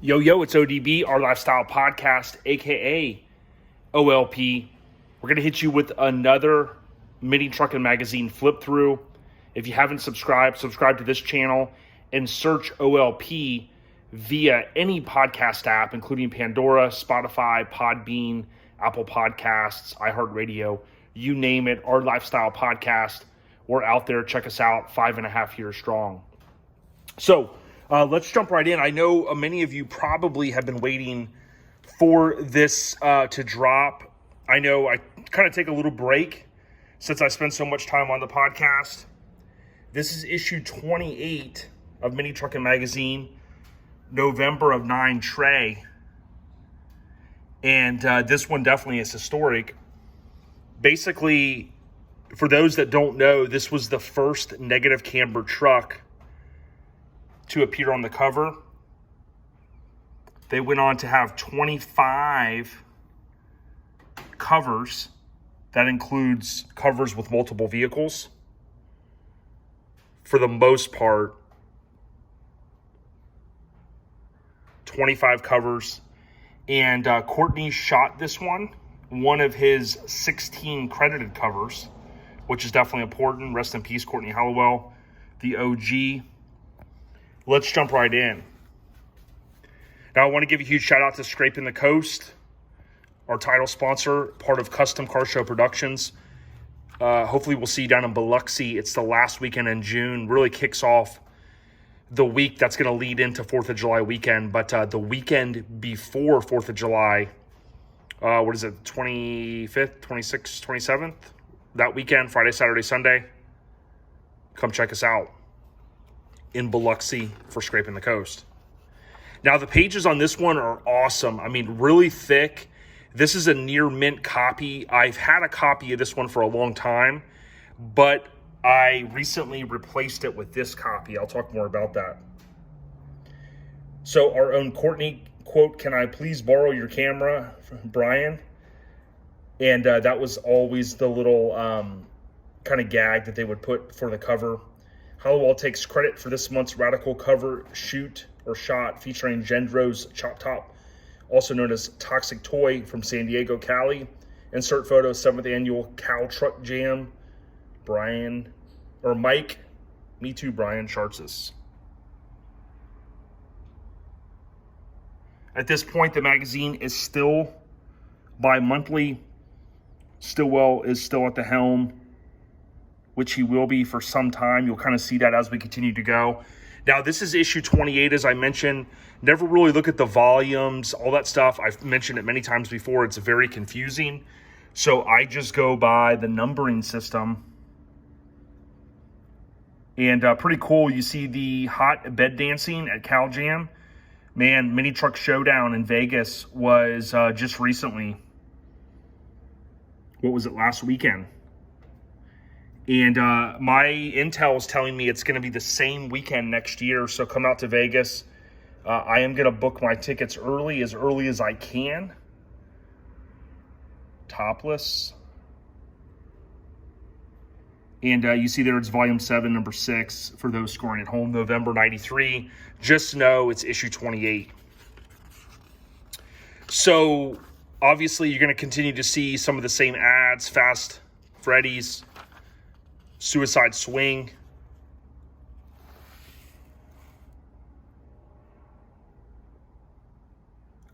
Yo, it's ODB, our lifestyle podcast, aka OLP. We're going to hit you with another mini trucking magazine flip through. If you haven't subscribed, subscribe to this channel and search OLP via any podcast app, including Pandora, Spotify, Podbean, Apple Podcasts, iHeartRadio, you name it, our lifestyle podcast. We're out there. Check us out, 5.5 years strong. So, let's jump right in. I know many of you probably have been waiting for this to drop. I know I kind of take a little break since I spend so much time on the podcast. This is issue 28 of Mini Truckin Magazine, November of 9 Trey. And this one definitely is historic. Basically, for those that don't know, this was the first negative camber truck to appear on the cover. They went on to have 25 covers. That includes covers with multiple vehicles. For the most part, 25 covers. And Courtney shot this one of his 16 credited covers, which is definitely important. Rest in peace, Courtney Halowell, the OG. Let's jump right in. Now, I want to give a huge shout out to Scraping the Coast, our title sponsor, part of Custom Car Show Productions. Hopefully, we'll see you down in Biloxi. It's the last weekend in June. Really kicks off the week that's going to lead into 4th of July weekend. But the weekend before 4th of July, 25th, 26th, 27th? That weekend, Friday, Saturday, Sunday. Come check us out in Biloxi for Scraping the Coast. Now, the pages on this one are awesome. I mean, really thick. This is a near mint copy. I've had a copy of this one for a long time, but I recently replaced it with this copy. I'll talk more about that. So our own Courtney, quote, "Can I please borrow your camera?" from Brian. And that was always the little kind of gag that they would put for the cover. Halowell takes credit for this month's radical cover shoot or shot featuring Jendro's Chop Top, also known as Toxic Toy from San Diego, Cali. Insert photo, 7th annual Cal Truck Jam. Mike, me too, Brian, Shartsis. At this point, the magazine is still bi-monthly. Stillwell is still at the helm, which he will be for some time. You'll kind of see that as we continue to go. Now, this is issue 28, as I mentioned. Never really look at the volumes, all that stuff. I've mentioned it many times before. It's very confusing. So I just go by the numbering system. And pretty cool. You see the hot bed dancing at Cal Jam. Man, Mini Truck Showdown in Vegas was just recently. What was it, last weekend? And my intel is telling me it's going to be the same weekend next year. So come out to Vegas. I am going to book my tickets early as I can. Topless. And you see there it's volume 7, number 6 for those scoring at home, November 93. Just know it's issue 28. So obviously you're going to continue to see some of the same ads, Fast Freddy's, Suicide Swing.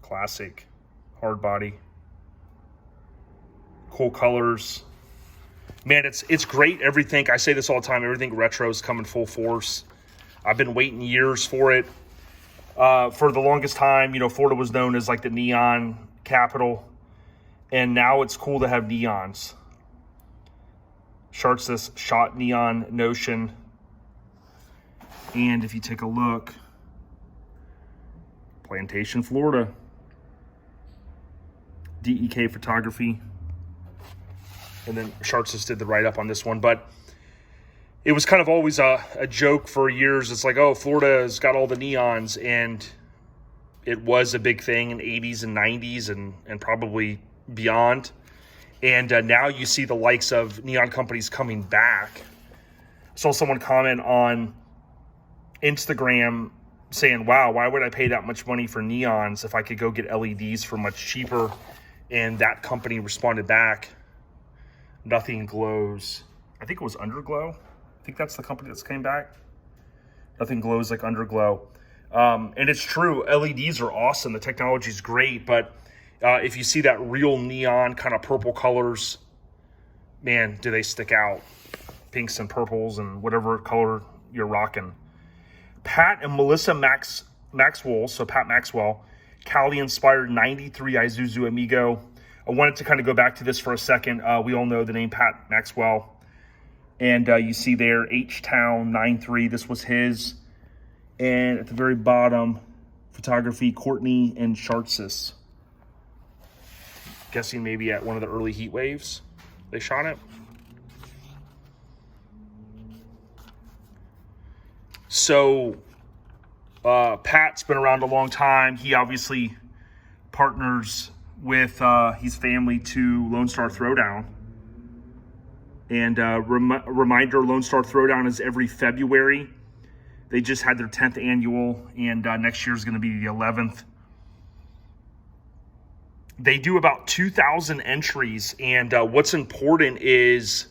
Classic. Hard body. Cool colors. Man, it's great. Everything, I say this all the time, everything retro is coming full force. I've been waiting years for it. For the longest time, Florida was known as like the neon capital. And now it's cool to have neons. Shartsis shot neon notion. And if you take a look, Plantation, Florida. DEK photography. And then Shartsis did the write-up on this one. But it was kind of always a joke for years. It's like, oh, Florida's got all the neons. And it was a big thing in 80s and 90s and probably beyond. And now you see the likes of neon companies coming back. I saw someone comment on Instagram saying, wow, why would I pay that much money for neons if I could go get LEDs for much cheaper? And that company responded back, nothing glows. I think it was Underglow. I think that's the company that's came back. Nothing glows like Underglow. And it's true, LEDs are awesome. The technology is great, but if you see that real neon kind of purple colors, man, do they stick out. Pinks and purples and whatever color you're rocking. Pat and Melissa Maxwell, so Pat Maxwell, Cali-inspired 93 Isuzu Amigo. I wanted to kind of go back to this for a second. We all know the name Pat Maxwell. And you see there, H-Town 93, this was his. And at the very bottom, photography, Courtney and Shartsis. Guessing maybe at one of the early heat waves they shot it. So Pat's been around a long time. He obviously partners with his family to Lone Star Throwdown. And reminder, Lone Star Throwdown is every February. They just had their 10th annual, and next year is going to be the 11th. They do about 2,000 entries, and what's important is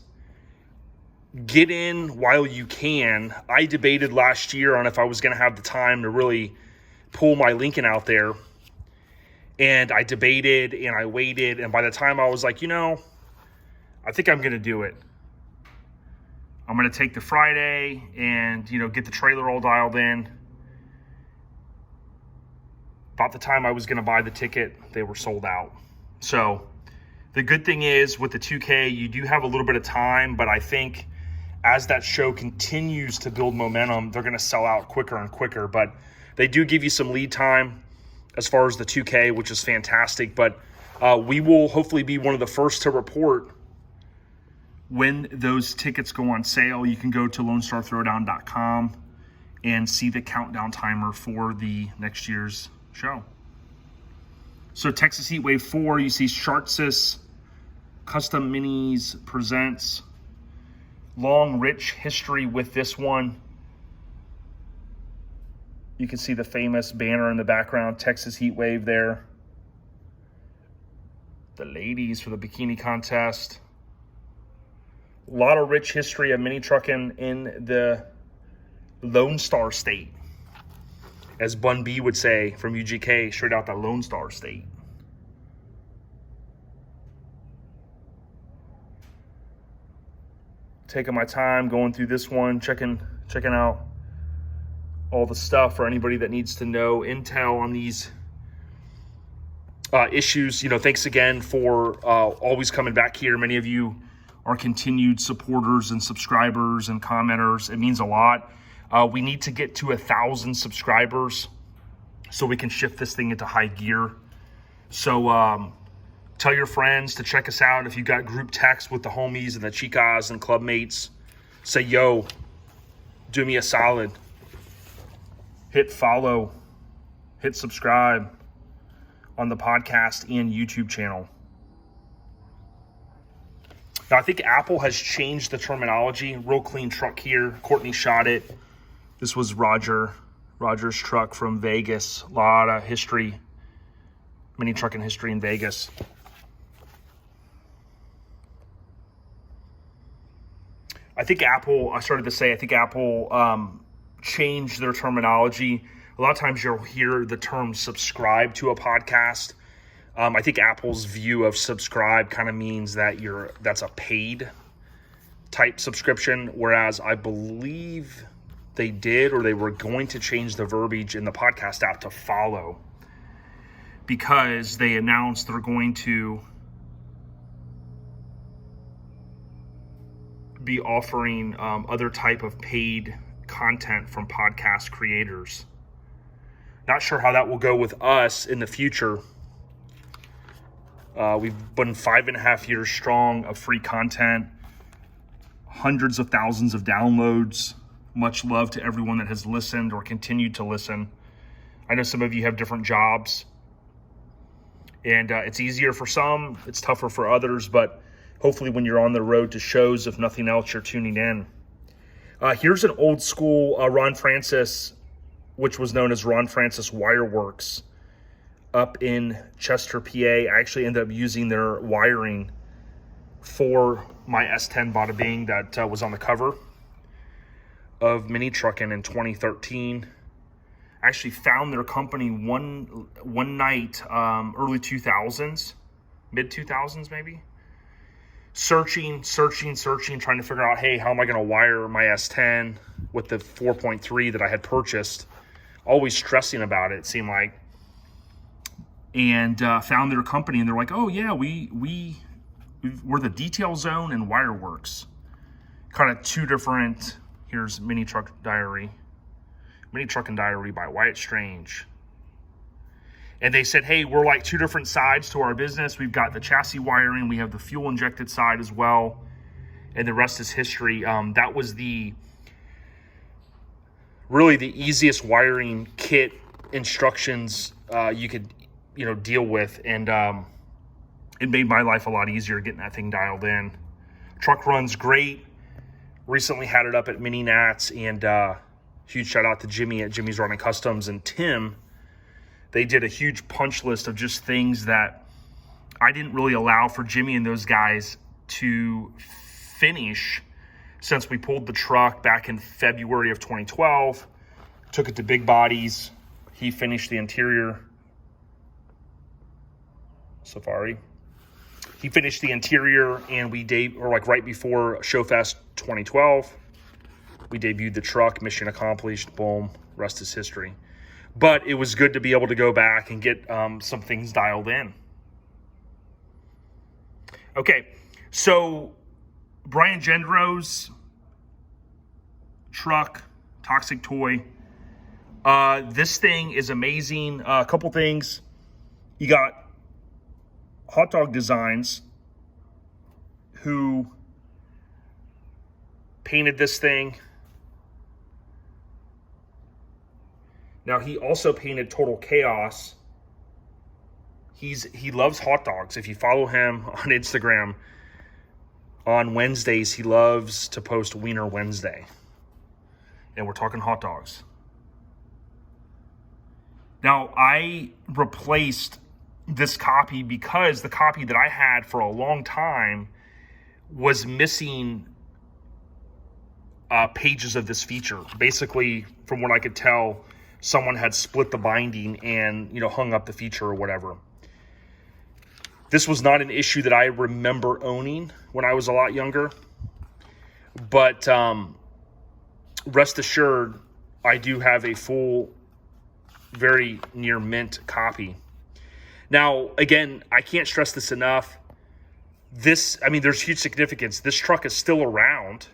get in while you can. I debated last year on if I was going to have the time to really pull my Lincoln out there. And I debated and I waited. And by the time I was like, I think I'm going to do it. I'm going to take the Friday and, get the trailer all dialed in. About the time I was going to buy the ticket, they were sold out. So the good thing is with the 2K, you do have a little bit of time, but I think as that show continues to build momentum, they're going to sell out quicker and quicker. But they do give you some lead time as far as the 2K, which is fantastic. But we will hopefully be one of the first to report when those tickets go on sale. You can go to LoneStarThrowdown.com and see the countdown timer for the next year's show. So Texas Heatwave 4, you see Shartsis Custom Minis presents. Long, rich history with this one. You can see the famous banner in the background, Texas Heatwave there. The ladies for the bikini contest. A lot of rich history of mini trucking in the Lone Star State. As Bun B would say from UGK, straight out the Lone Star State. Taking my time going through this one, checking out all the stuff for anybody that needs to know intel on these issues. Thanks again for always coming back here. Many of you are continued supporters and subscribers and commenters. It means a lot. We need to get to 1,000 subscribers so we can shift this thing into high gear. So tell your friends to check us out. If you got group text with the homies and the chicas and club mates, say, yo, do me a solid. Hit follow, hit subscribe on the podcast and YouTube channel. Now, I think Apple has changed the terminology. Real clean truck here. Courtney shot it. This was Roger's truck from Vegas. A lot of history, mini trucking history in Vegas. I think Apple changed their terminology. A lot of times you'll hear the term subscribe to a podcast. I think Apple's view of subscribe kind of means that that's a paid type subscription, whereas I believe they did, or they were going to change the verbiage in the podcast app to follow, because they announced they're going to be offering other type of paid content from podcast creators. Not sure how that will go with us in the future. We've been 5.5 years strong of free content, hundreds of thousands of downloads. Much love to everyone that has listened or continued to listen. I know some of you have different jobs, and it's easier for some, it's tougher for others, but hopefully when you're on the road to shows, if nothing else, you're tuning in. Here's an old school Ron Francis which was known as Francis Wireworks, up in Chester, PA. I actually ended up using their wiring for my S10 Bada Bing that was on the cover of Mini Truckin in 2013. I actually found their company one night, early 2000s, mid 2000s maybe. Searching, trying to figure out, hey, how am I going to wire my S10 with the 4.3 that I had purchased? Always stressing about it seemed like. And found their company, and they're like, oh yeah, we're the Detail Zone and Wireworks. Kind of two different. Here's Mini Truckin Diary by Wyatt Strange. And they said, hey, we're like two different sides to our business. We've got the chassis wiring, we have the fuel injected side as well, and the rest is history. That was really the easiest wiring kit instructions you could deal with, and it made my life a lot easier getting that thing dialed in. Truck runs great. Recently had it up at Mini Nats, and huge shout out to Jimmy at Jimmy's Running Customs and Tim. They did a huge punch list of just things that I didn't really allow for Jimmy and those guys to finish since we pulled the truck back in February of 2012. Took it to Big Bodies. He finished the interior. Safari. He finished the interior, and right before ShowFest 2012, we debuted the truck. Mission accomplished. Boom. Rest is history. But it was good to be able to go back and get some things dialed in. Okay, so Brian Jendro's truck, Toxic Toy. This thing is amazing. A couple things. You got Hot Dog Designs, who painted this thing. Now, he also painted Total Chaos. He loves hot dogs. If you follow him on Instagram, on Wednesdays, he loves to post Wiener Wednesday. And we're talking hot dogs. Now, I replaced this copy because the copy that I had for a long time was missing pages of this feature. Basically, from what I could tell, someone had split the binding and hung up the feature or whatever. This was not an issue that I remember owning when I was a lot younger, but rest assured, I do have a full, very near mint copy. Now, again, I can't stress this enough. There's huge significance. This truck is still around.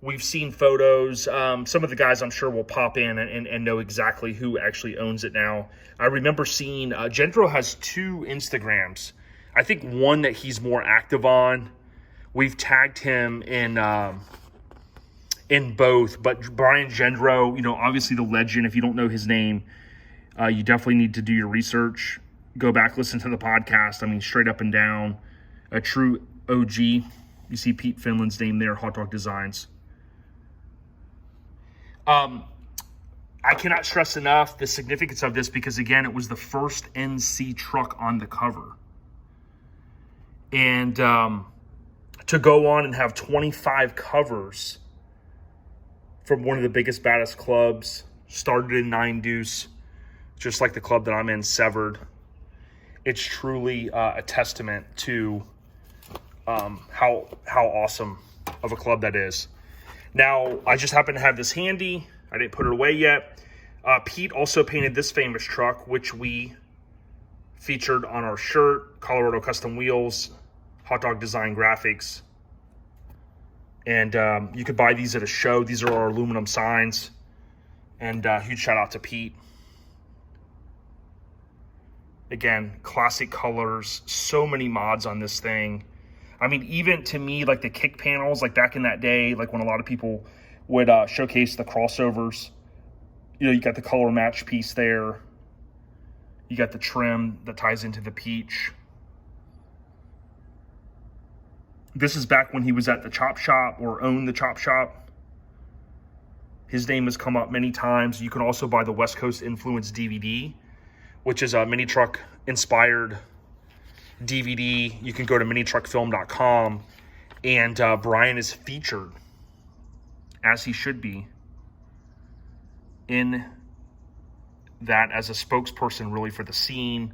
We've seen photos. Some of the guys I'm sure will pop in and know exactly who actually owns it now. I remember seeing Jendro has two Instagrams. I think one that he's more active on. We've tagged him in both. But Brian Jendro, obviously the legend. If you don't know his name, you definitely need to do your research. Go back, listen to the podcast. Straight up and down. A true OG. You see Pete Finland's name there, Hot Dog Designs. I cannot stress enough the significance of this because, again, it was the first NC truck on the cover. And to go on and have 25 covers from one of the biggest, baddest clubs, started in 9 Deuce, just like the club that I'm in, Severed. It's truly a testament to how awesome of a club that is. Now, I just happen to have this handy. I didn't put it away yet. Pete also painted this famous truck, which we featured on our shirt, Colorado Custom Wheels, Hot Dog Design Graphics. And you could buy these at a show. These are our aluminum signs. And huge shout out to Pete. Again, classic colors, so many mods on this thing. Even to me, like the kick panels, like back in that day, like when a lot of people would showcase the crossovers, you got the color match piece there. You got the trim that ties into the peach. This is back when he was at the chop shop or owned the chop shop. His name has come up many times. You can also buy the West Coast Influence DVD, which is a mini truck inspired DVD. You can go to minitruckfilm.com, and Brian is featured, as he should be, in that as a spokesperson really for the scene.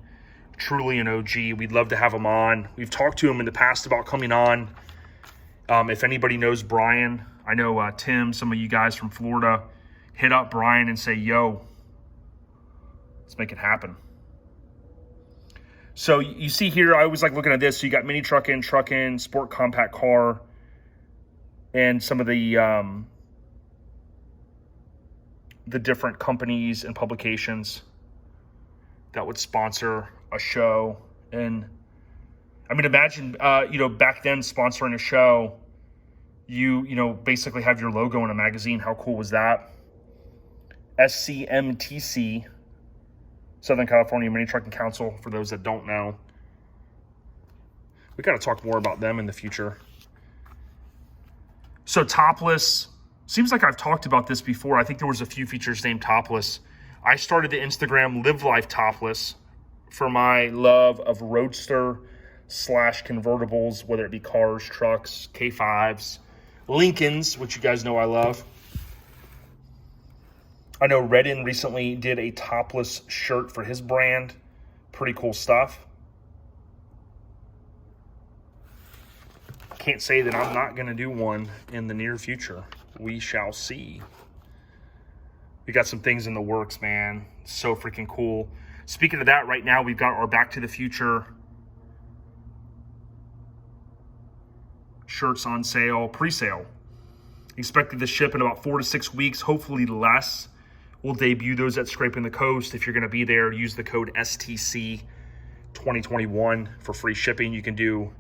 Truly an OG. We'd love to have him on. We've talked to him in the past about coming on. If anybody knows Brian, I know Tim, some of you guys from Florida, hit up Brian and say, yo, let's make it happen. So you see here, I always like looking at this. So you got mini truckin, sport compact car, and some of the different companies and publications that would sponsor a show. And I mean, imagine, back then sponsoring a show, you basically have your logo in a magazine. How cool was that? SCMTC, Southern California Mini Trucking Council, for those that don't know. We got to talk more about them in the future. So Topless, seems like I've talked about this before. I think there was a few features named Topless. I started the Instagram Live Life Topless for my love of roadster / convertibles, whether it be cars, trucks, K5s, Lincolns, which you guys know I love. I know Redden recently did a topless shirt for his brand. Pretty cool stuff. Can't say that I'm not going to do one in the near future. We shall see. We got some things in the works, man. So freaking cool. Speaking of that, right now we've got our Back to the Future shirts on sale, pre-sale. Expected to ship in about 4 to 6 weeks, hopefully less. We'll debut those at Scraping the Coast. If you're going to be there, use the code STC 2021 for free shipping. You can do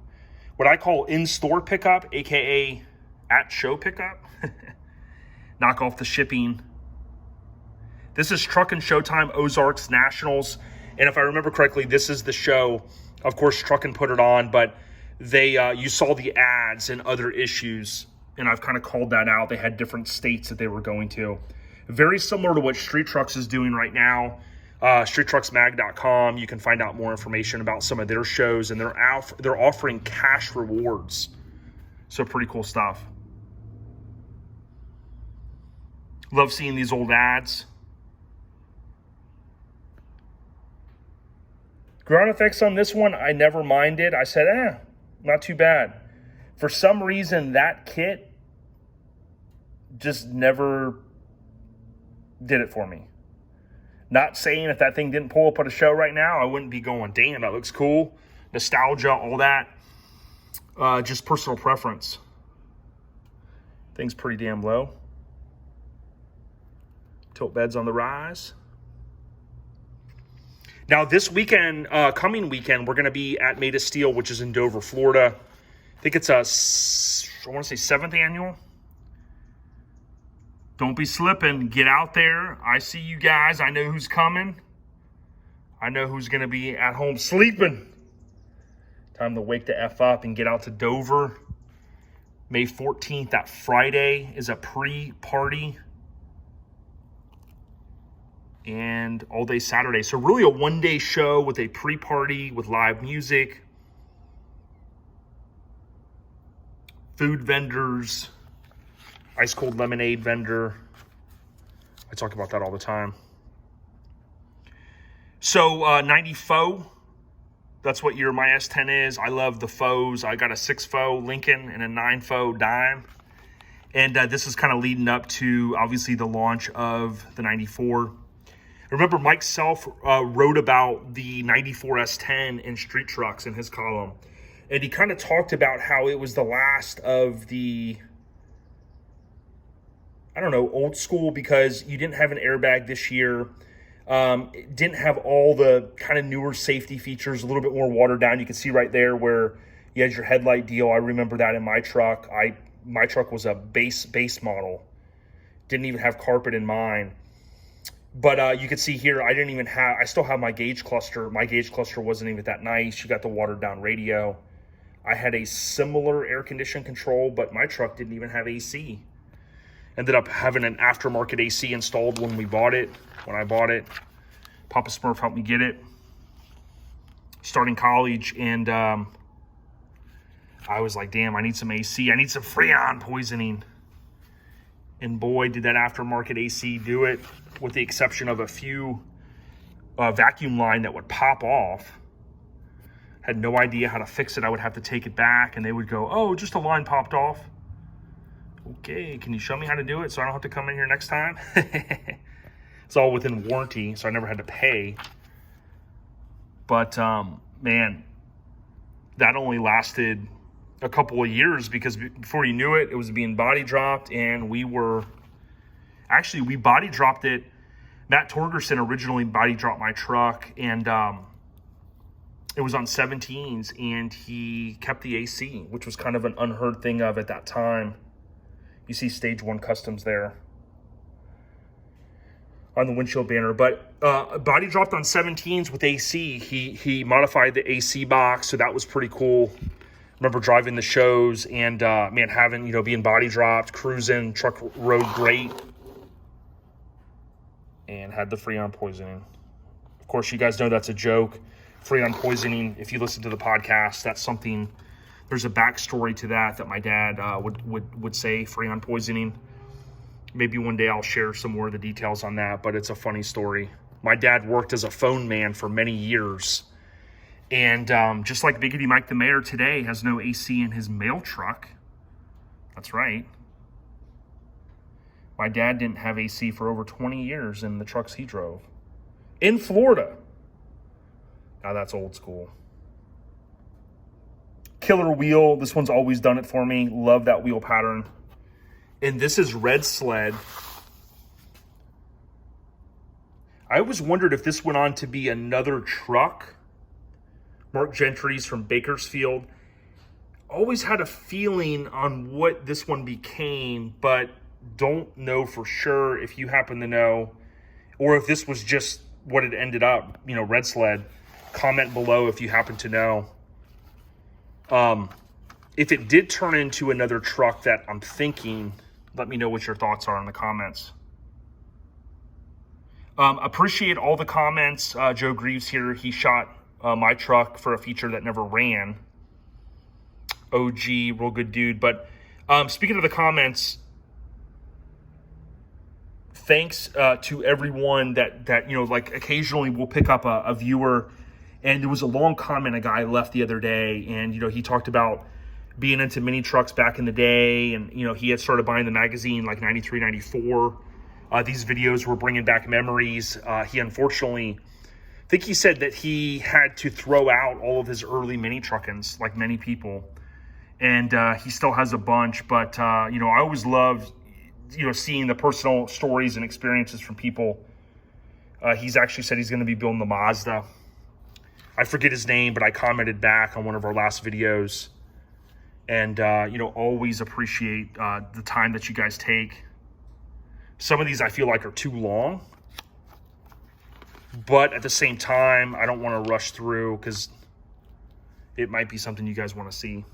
what I call in-store pickup, aka at show pickup. Knock off the shipping. This is Truckin Showtime Ozarks Nationals, and if I remember correctly, this is the show. Of course, Truckin put it on, but they you saw the ads and other issues, and I've kind of called that out. They had different states that they were going to. Very similar to what Street Trucks is doing right now. StreetTrucksMag.com. You can find out more information about some of their shows, and they're offering cash rewards. So pretty cool stuff. Love seeing these old ads. Ground effects on this one, I never minded. I said, not too bad. For some reason, that kit just never did it for me. Not saying if that thing didn't pull up at a show right now, I wouldn't be going, damn, that looks cool. Nostalgia, all that. Just personal preference. Thing's pretty damn low. Tilt beds on the rise. Now this weekend, coming weekend, we're going to be at Made of Steel, which is in Dover, Florida. I think it's I want to say 7th annual. Don't be slipping. Get out there. I see you guys. I know who's coming. I know who's going to be at home sleeping. Time to wake the F up and get out to Dover. May 14th, that Friday, is a pre-party. And all day Saturday. So really a one-day show with a pre-party with live music, food vendors, ice cold lemonade vendor. I talk about that all the time. So 90 faux, that's what year my S10 is. I love the faux. I got a 6 faux Lincoln and a 9 faux dime. And this is kind of leading up to obviously the launch of the 94. Remember, Mike Self wrote about the 94 S10 in Street Trucks in his column. And he kind of talked about how it was the last of the, I don't know, old school, because you didn't have an airbag this year. It didn't have all the kind of newer safety features, a little bit more watered down. You can see right there where you had your headlight deal. I remember that in my truck. My truck was a base model. Didn't even have carpet in mine. But you can see here, I still have my gauge cluster. My gauge cluster wasn't even that nice. You got the watered down radio. I had a similar air condition control, but my truck didn't even have AC. Ended up having an aftermarket AC installed when I bought it. Papa Smurf helped me get it. Starting college, and I was like, damn, I need some AC. I need some Freon poisoning. And boy, did that aftermarket AC do it, with the exception of a few vacuum line that would pop off. Had no idea how to fix it. I would have to take it back, and they would go, oh, just a line popped off. Okay, can you show me how to do it so I don't have to come in here next time? It's all within warranty, so I never had to pay. But, man, that only lasted a couple of years, because before you knew it, it was being body dropped, and we body dropped it. Matt Torgerson originally body dropped my truck, and it was on 17s, and he kept the AC, which was kind of an unheard thing of at that time. You see Stage 1 Customs there on the windshield banner. But body dropped on 17s with AC. He modified the AC box, so that was pretty cool. Remember driving the shows and, man, having, you know, being body dropped, cruising, truck rode great. And had the Freon poisoning. Of course, you guys know that's a joke. Freon poisoning, if you listen to the podcast, that's something, there's a backstory to that my dad would say, Freon poisoning. Maybe one day I'll share some more of the details on that, but it's a funny story. My dad worked as a phone man for many years. And just like Biggity Mike the Mayor today has no AC in his mail truck. That's right. My dad didn't have AC for over 20 years in the trucks he drove. In Florida. Now that's old school. Killer wheel. This one's always done it for me. Love that wheel pattern. And this is red Sled. I always wondered if this went on to be another truck. Mark Gentry's from Bakersfield. Always had a feeling on what this one became, but don't know for sure. If you happen to know, or if this was just what it ended up, you know, red Sled, comment below if you happen to know. If it did turn into another truck that I'm thinking, let me know what your thoughts are in the comments. Appreciate all the comments. Joe Greaves here, he shot my truck for a feature that never ran. OG, real good dude. But speaking of the comments, thanks to everyone that you know, like occasionally we'll pick up a viewer, and there was a long comment a guy left the other day, and you know, he talked about being into mini trucks back in the day, and you know, he had started buying the magazine like 93, 94. These videos were bringing back memories. He unfortunately, I think he said that he had to throw out all of his early mini truckins, like many people, and he still has a bunch. But you know, I always loved, you know, seeing the personal stories and experiences from people. He's actually said he's going to be building the Mazda. I forget his name, but I commented back on one of our last videos. And, you know, always appreciate the time that you guys take. Some of these I feel like are too long. But at the same time, I don't want to rush through because it might be something you guys want to see.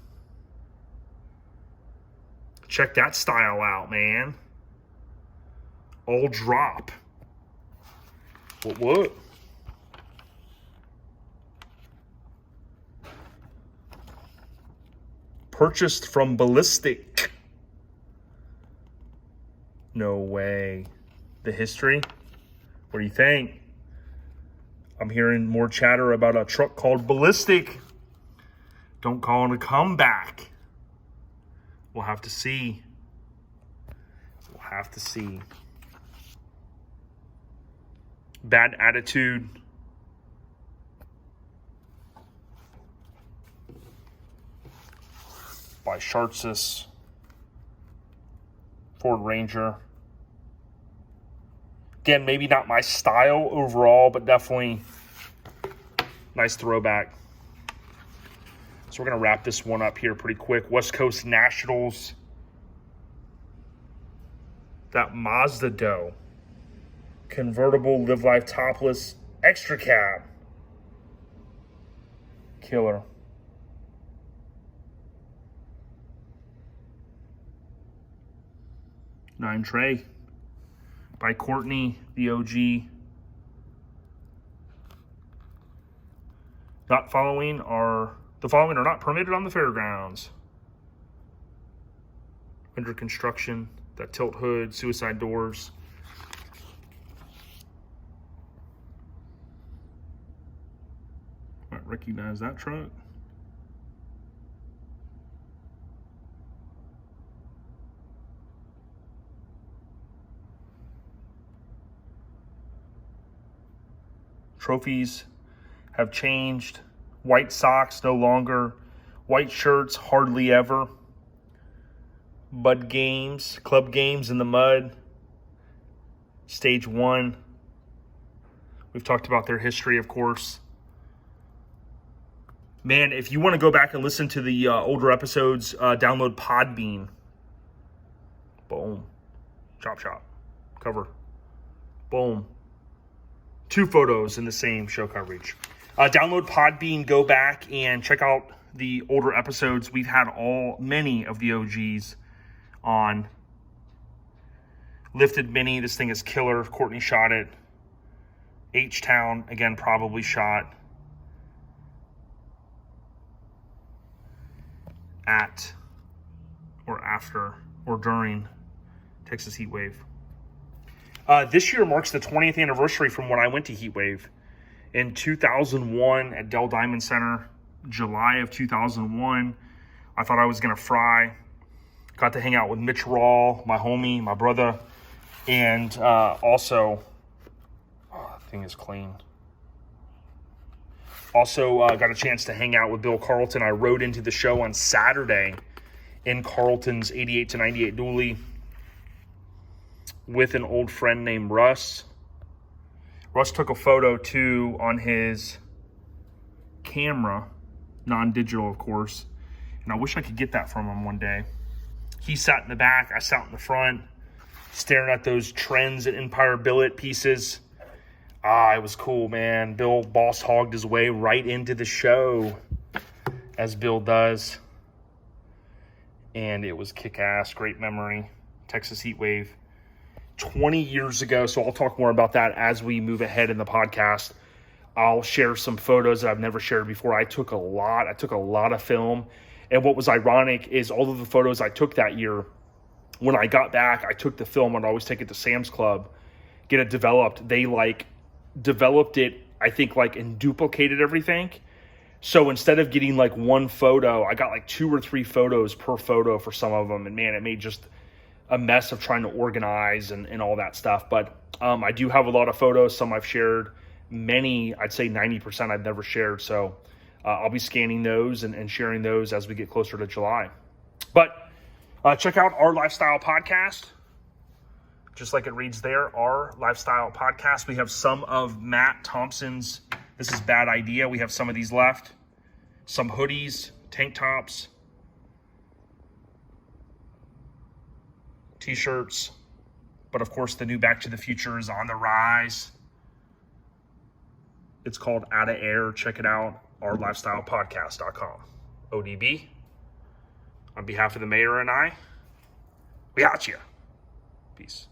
Check that style out, man. All drop. What? Purchased from Ballistic. No way. The history? What do you think? I'm hearing more chatter about a truck called Ballistic. Don't call it a comeback. We'll have to see. We'll have to see. Bad Attitude. By Shartsis. Ford Ranger. Again, maybe not my style overall, but definitely nice throwback. So we're going to wrap this one up here pretty quick. West Coast Nationals. That Mazda dough. Convertible, live life topless, extra cab. Killer. 9 tray by Courtney, the OG. The following are not permitted on the fairgrounds. Under construction, that tilt hood, suicide doors. Might recognize that truck. Trophies have changed. White socks no longer. White shirts hardly ever. Mud games, club games in the mud. Stage 1. We've talked about their history, of course. Man, if you want to go back and listen to the older episodes, download Podbean. Boom. Chop chop. Cover. Boom. 2 photos in the same show coverage. Download Podbean, go back and check out the older episodes. We've had many of the OGs on. Lifted Mini, this thing is killer. Courtney shot it. H-Town, again, probably shot at or after or during Texas Heat Wave. This year marks the 20th anniversary from when I went to Heat Wave in 2001 at Dell Diamond Center, July of 2001. I thought I was going to fry. Got to hang out with Mitch Rawl, my homie, my brother, and also, thing is clean. Also got a chance to hang out with Bill Carlton. I rode into the show on Saturday in Carlton's 88 to 98 dually with an old friend named Russ. Russ took a photo too on his camera, non-digital of course, and I wish I could get that from him one day. He sat in the back, I sat in the front, staring at those Trends and Empire billet pieces. It was cool, man. Bill boss hogged his way right into the show, as Bill does. And it was kick-ass, great memory. Texas Heat Wave. 20 years ago, so I'll talk more about that as we move ahead in the podcast. I'll share some photos that I've never shared before. I took a lot of film, and what was ironic is all of the photos I took that year, when I got back, I took the film. I'd always take it to Sam's Club, get it developed. They developed it, I think, and duplicated everything. So instead of getting one photo, I got 2 or 3 photos per photo for some of them, and man, it made just a mess of trying to organize and all that stuff. But I do have a lot of photos. Some I've shared. Many, I'd say 90% I've never shared. So I'll be scanning those and sharing those as we get closer to July. But check out Our Lifestyle Podcast. Just like it reads there, Our Lifestyle Podcast. We have some of Matt Thompson's This Is Bad Idea. We have some of these left. Some hoodies, tank tops, t-shirts, but of course the new Back to the Future is on the rise. It's called Out of Air. Check it out, ourlifestylepodcast.com. ODB, on behalf of the mayor and I, we out you. Peace.